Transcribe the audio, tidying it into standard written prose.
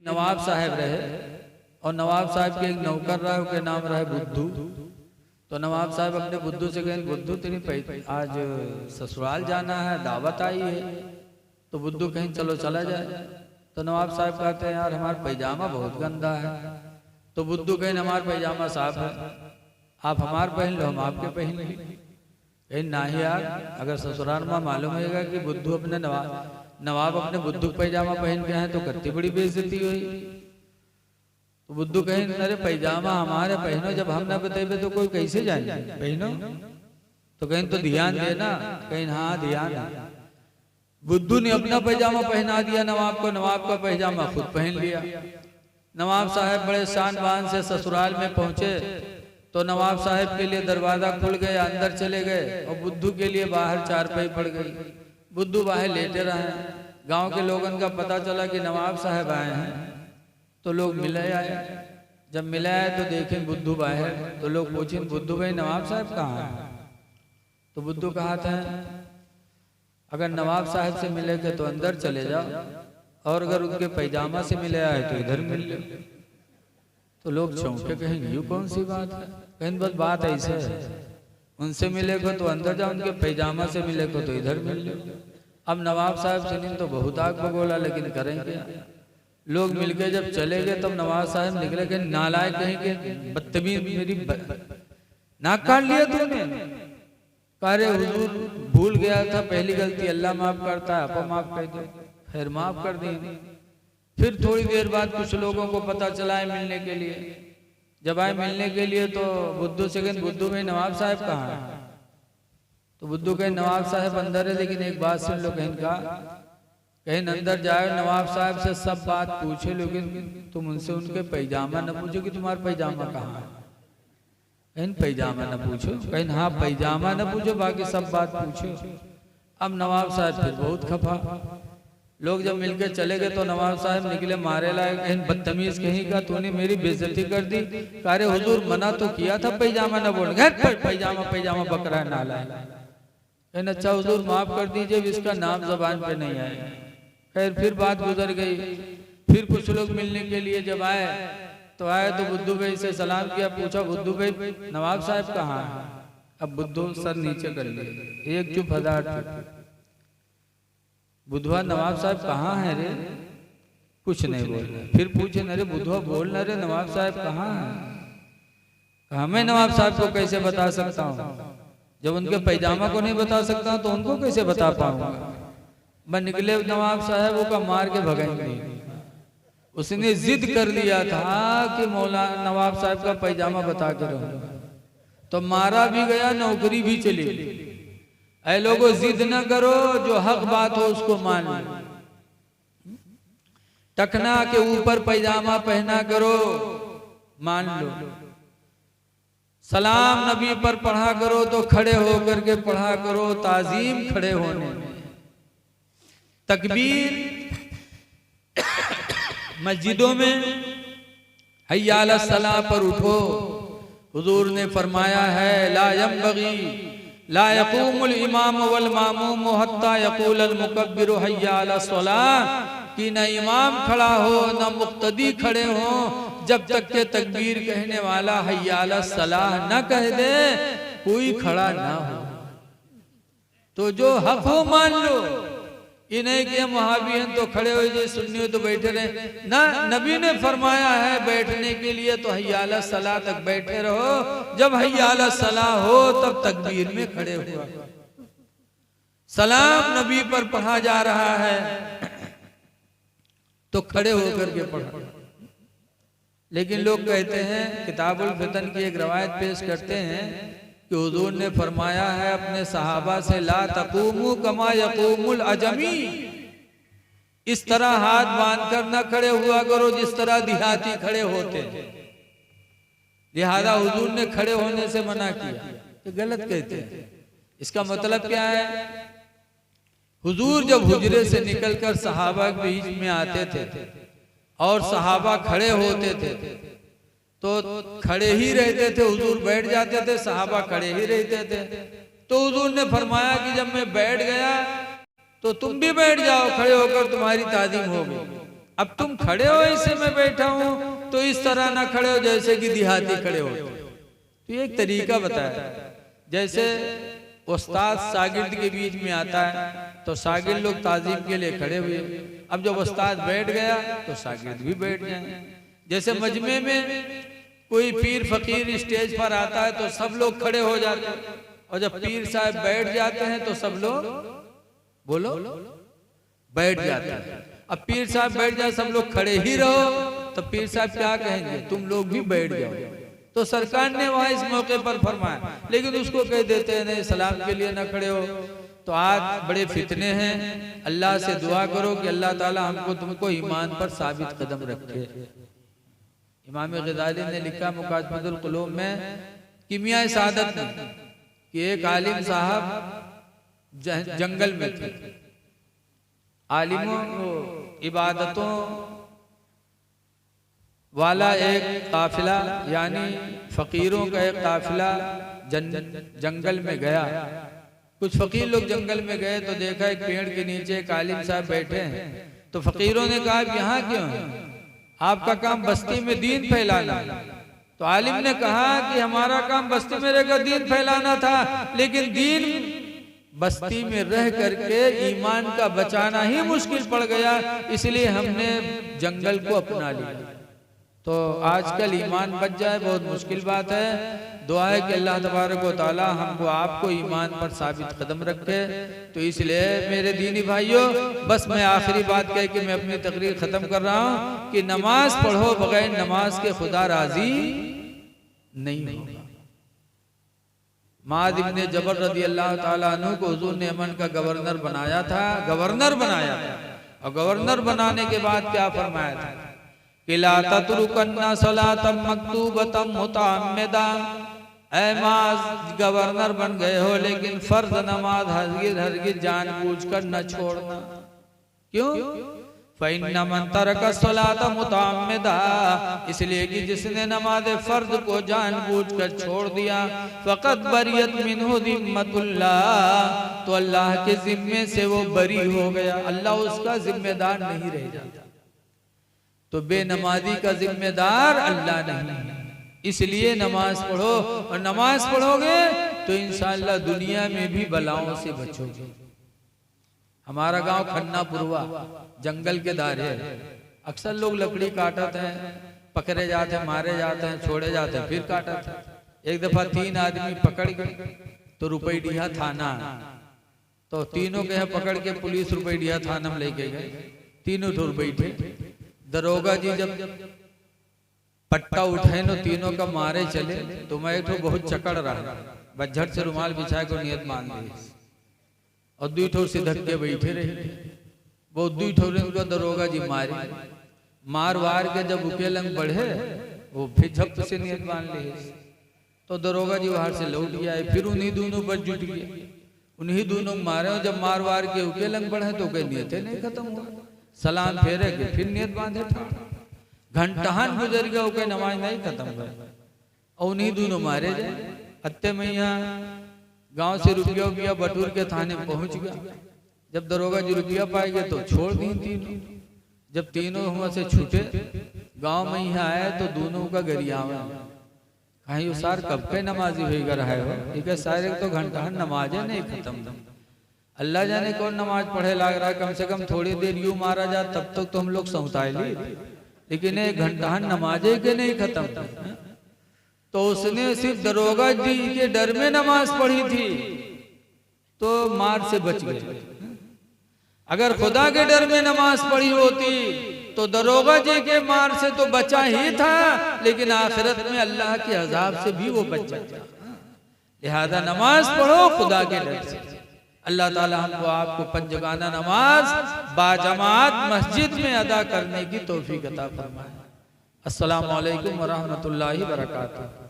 नवाब साहब रहे और नवाब साहब के एक नौकर रहा, उसके नाम रहे बुद्धू। तो नवाब साहब अपने बुद्धू से कहें, बुद्धू तेरी आज ससुराल जाना है, दावत आई है। तो बुद्धू कहीं चलो चला जाए। तो नवाब साहब कहते हैं, यार हमारा पैजामा बहुत गंदा है। तो बुद्धू कहें, हमारा पैजामा साफ है, आप हमार पहन लो, हम आपके पहन लें। कहीं ना ही यार, अगर ससुराल में मालूम होगा कि बुद्धू अपने नवाब अपने बुद्धू पैजामा पहन के हैं तो कितनी बड़ी बेइज्जती हुई। तो बुद्धू कहें, अरे पैजामा हमारे पहनो, जब हम ना बताए तो कोई कैसे जाए पहनो। तो कहें तो ध्यान देना। कहीं हाँ ध्यान। बुद्धू ने अपना पैजामा पहना दिया नवाब को, नवाब का पैजामा खुद पहन लिया। नवाब साहब बड़े शान बान से ससुराल में पहुंचे तो नवाब साहब के लिए दरवाजा खुल गया, अंदर चले गए और बुद्धू के लिए बाहर चारपाई पड़ गई। बुद्धू बाहर लेटे रहे। गांव के लोगों का पता चला कि नवाब साहब आए हैं तो लोग मिले आए। जब मिले आए तो देखें बुद्धू बाहर। तो लोग पूछे, बुद्धू भाई नवाब साहब कहाँ हैं? तो बुद्धू कहा था, अगर नवाब साहब से मिलेंगे तो अंदर चले जाओ और अगर उनके पैजामा से मिले आए तो इधर मिल लो। तो लोग चौंके, कहेंगे ये कौन सी बात है? कहें बस बात ऐसे है, उनसे मिलेगा तो अंदर जाओ, उनके पैजामा से मिलेगा तो इधर मिल लो। अब नवाब साहब से तो बहुत आग बगोला, लेकिन करेंगे। लोग मिलके जब चले गए तब नवाब साहब निकले कि नालायक कहीं के, बदतमीज, मेरी नाक काट लिया तुमने। अरे हुजूर भूल गया था, पहली गलती अल्लाह माफ करता है, आप माफ कर दो। फिर माफ कर दी। फिर थोड़ी देर बाद कुछ लोगों को पता चला है मिलने के लिए। जब आए मिलने के लिए तो बुद्धू से कहें, बुद्धू में नवाब साहब कहाँ है? तो बुद्धू कहें, नवाब साहब अंदर है, लेकिन एक बात सुन लो। कहीं अंदर जाए, नवाब साहब से सब बात पूछे, लेकिन तुम उनसे उनके पैजामा न पूछो कि तुम्हारा पैजामा कहाँ है। कहीं पैजामा न पूछो। कहीं हाँ पैजामा न पूछो, बाकी सब बात पूछो। अब नवाब साहब फिर बहुत खफा। लोग जब मिलके चले गए तो नवाब साहब निकले मारे लाए। कहीं बदतमीज कहीं का, तूने मेरी बेइज्जती कर दी। अरे हुजूर मना तो किया था पैजामा न बोल, पैजामा पैजामा बकरा नाला है। कहीं अच्छा हुजूर माफ कर दीजिए, इसका नाम जबान पे नहीं आया। खैर फिर बात गुजर गई। फिर कुछ लोग मिलने के लिए जब आए तो बुद्धू भाई से सलाम किया, पूछा बुद्धू भाई नवाब साहब कहाँ है? अब बुद्धू सर नीचे कर लिए, एक चुप 1000 चुप। बुधवा नवाब साहब कहाँ है रे? कुछ नहीं बोल रहे। फिर पूछे, अरे बुधवा बोल ना रे, नवाब साहब कहाँ है? मैं नवाब साहब को कैसे बता सकता हूँ? जब उनके पैजामा को नहीं बता सकता तो उनको कैसे बता पाऊंगा? मैं निकले नवाब साहब का मार के भगाएंगे। उसने जिद कर लिया था कि मौला नवाब साहब का पैजामा बता के रहूंगा। तो मारा भी गया, नौकरी भी चली। ऐ लोगों जिद न करो, जो हक बात हो उसको मान लो। टकना के ऊपर पैजामा पहना करो, मान लो। सलाम नबी पर पढ़ा करो तो खड़े होकर के पढ़ा करो, ताजीम खड़े होने में। तकबीर मस्जिदों में हय्या अला सलाह पर उठो। हुजूर ने फरमाया है, ला यंबगी ला यक़ूमुल इमाम वल मामूम हत्ता यक़ूल अल मुकब्बिर हय्या अला सलाह, कि न इमाम खड़ा हो न मुक्तदी खड़े हो जब तक के तकबीर कहने वाला हय्या अला सलाह न कह दे, कोई खड़ा ना हो। तो जो हक हो मान लो। ये नहीं कि हम वहां भी हैं तो खड़े हो जाए, सुन्नी हो तो बैठे रहे ना। नबी ने फरमाया है बैठने के लिए तो हय्या अला सलाह तक बैठे रहो। जब हय्या अला सलाह हो तब तकबीर में खड़े हुआ। सलाम नबी पर पढ़ा जा रहा है तो खड़े होकर के पढ़ा। लेकिन लोग कहते हैं, किताबुल फितन की एक रवायत पेश करते हैं कि हुजूर ने फरमाया है अपने सहाबा से, ला तकूमू कमा यकूमुल अजमी, इस तरह हाथ बांधकर न खड़े हुआ करो जिस तरह देहाती खड़े होते हैं। लिहाजा हुजूर ने खड़े होने से मना किया, तो गलत कहते हैं। इसका मतलब क्या है? हुजूर जब हुजरे से निकलकर सहाबा के बीच में आते थे और सहाबा खड़े होते थे तो खड़े ही रहते थे। हुजूर बैठ जाते थे, सहाबा खड़े ही रहते थे। तो हुजूर ने फरमाया कि जब मैं बैठ गया तो तुम भी बैठ जाओ, खड़े होकर तुम्हारी ताजीम होगी। अब तुम खड़े हो ऐसे मैं बैठा हूं, तो इस तरह ना खड़े हो जैसे कि देहाती खड़े हो। तो एक तरीका बताया, जैसे उस्ताद शागिर्द के बीच में आता है तो शागिर्द लोग ताजीम के लिए खड़े हुए, अब जब उस्ताद बैठ गया तो शागिर्द भी बैठ जाए। जैसे मजमे में कोई पीर फकीर स्टेज पर आता है तो सब लोग खड़े हो जाते हैं, और जब पीर साहब बैठ जाते हैं तो सब लोग बोलो बैठ जाते हैं। अब पीर साहब बैठ जाए, सब लोग खड़े ही रहो, तो पीर साहब क्या कहेंगे, तुम लोग भी बैठ जाओ। तो सरकार ने वहां इस मौके पर फरमाया, लेकिन उसको कह देते हैं नहीं सलाम के लिए ना खड़े हो। तो आज बड़े फितने हैं, अल्लाह से दुआ करो कि अल्लाह ताला हमको तुमको ईमान पर साबित कदम रखे। इमाम ग़ज़ाली ने लिखा मुक़ादमतुल क़ुलूब में कीमिया सादत में कि एक आलिम साहब जंगल में थे, आलिमों इबादतों वाला एक काफिला यानी फकीरों का एक काफिला जंगल में गया। कुछ फकीर लोग जंगल में गए तो देखा एक पेड़ के नीचे एक आलिम साहब बैठे हैं। तो फकीरों ने कहा यहाँ क्यों है, आपका काम बस्ती में दीन फैलाना। तो आलिम ने कहा कि हमारा काम बस्ती में रहकर दीन फैलाना था, लेकिन दीन बस्ती में रह करके ईमान का बचाना ही मुश्किल पड़ गया, इसलिए हमने जंगल को अपना लिया। तो आजकल ईमान बच जाए बहुत मुश्किल बात है। दुआ है कि अल्लाह तबारक व तआला हमको आपको ईमान पर साबित कदम रखे। तो इसलिए मेरे दीनी भाइयों, बस मैं आखिरी बात कह के मैं अपनी तकरीर खत्म कर रहा हूँ कि नमाज पढ़ो, बगैर नमाज के खुदा राजी नहीं होगा। माद इब्ने जबर रज़ी अल्लाह ताला अन्हु को हुजूर ने यमन का गवर्नर बनाया था, और गवर्नर बनाने के बाद क्या फरमाया था कि ला ततरुकन्ना सलातम मक्तूबतम मुतअम्मिदा, ऐ माज गवर्नर बन गए हो लेकिन फर्ज नमाज हरगिज जानबूझकर न छोड़ना। क्यों? फइन्ना मन तरका सलाता मुतअम्मिदा, इसलिए कि जिसने नमाज फर्ज को जानबूझकर छोड़ दिया, फकत बरियत मिन्हु जिम्मतुल्लाह, तो अल्लाह के जिम्मे से वो बरी हो गया, अल्लाह उसका जिम्मेदार नहीं रह जाता। तो बेनमाजी का जिम्मेदार अल्लाह नहीं है। इसलिए नमाज पढ़ो, और नमाज पढ़ोगे तो इंशाअल्लाह दुनिया में भी बलाओं से बचोगे। हमारा गांव खन्नापुरवा जंगल के दारे है। अक्सर लोग लकड़ी काटते हैं, पकड़े जाते हैं, मारे जाते हैं, छोड़े जाते हैं, फिर काटते हैं। एक दफा 3 आदमी पकड़ गए तो रुपईडीहा थाना, तो तीनों के पकड़ के पुलिस रुपईडीहा थाना में लेके गए। तीनों ठुर बैठे, दरोगा जी जब पट्टा उठाए नो तीनों का मारे चले, तो मैं एक बहुत चकड़ रहा, बज्झट से रुमाल बिछा को नियत मान दी, और 2 ठोर से धक्के बैठे रहे। वो 2 ठोर उनको दरोगा जी मारे, मार वार के जब उकेलंग बढ़े वो फिर झप से नियत मान ली। तो दरोगा जी बाहर से लौट गया, फिर उन्हीं दोनों पर जुट गए, उन्हीं दोनों मारे। और जब मार वार के उकेलंग बढ़े तो कोई नियत नहीं खत्म हुआ, सलाम फेरे के फिर नियत बांधे था। घंटाहन गुजर गया, कोई नमाज नहीं खत्म हुआ, और उन्हीं दोनों मारे जाए। हत्ते मैया गांव से रुपया बटूर के थाने में पहुंच गया। जब दरोगा जी रुपया पाएंगे तो छोड़ दी तीनों। जब तीनों वहां से छूटे गांव में यहाँ आए तो दोनों का गरियावा, कहीं सार कब के नमाजी हुई कर रहा है, ठीक है सारे तो घंटा नमाज नहीं खत्म। अल्लाह जाने कौन नमाज पढ़े लाग रहा है, कम से कम थोड़ी देर यूं मारा जा तब तक तो हम लोग सौताए ली, लेकिन 1 घंटा नमाजे के नहीं खत्म। तो उसने सिर्फ दरोगा जी के डर में नमाज पढ़ी थी तो मार से बच गए। अगर खुदा के डर में नमाज पढ़ी होती तो दरोगा जी के मार से तो बचा ही था, लेकिन आखिरत में अल्लाह के अजाब से भी वो बच जाता। लिहाजा नमाज पढ़ो खुदा के डर से। अल्लाह ताला हमको आपको पंजगाना नमाज बाजमात मस्जिद में अदा करने की तौफीक अता फरमाए। अस्सलामु अलैकुम व रहमतुल्लाहि व बरकातुहू।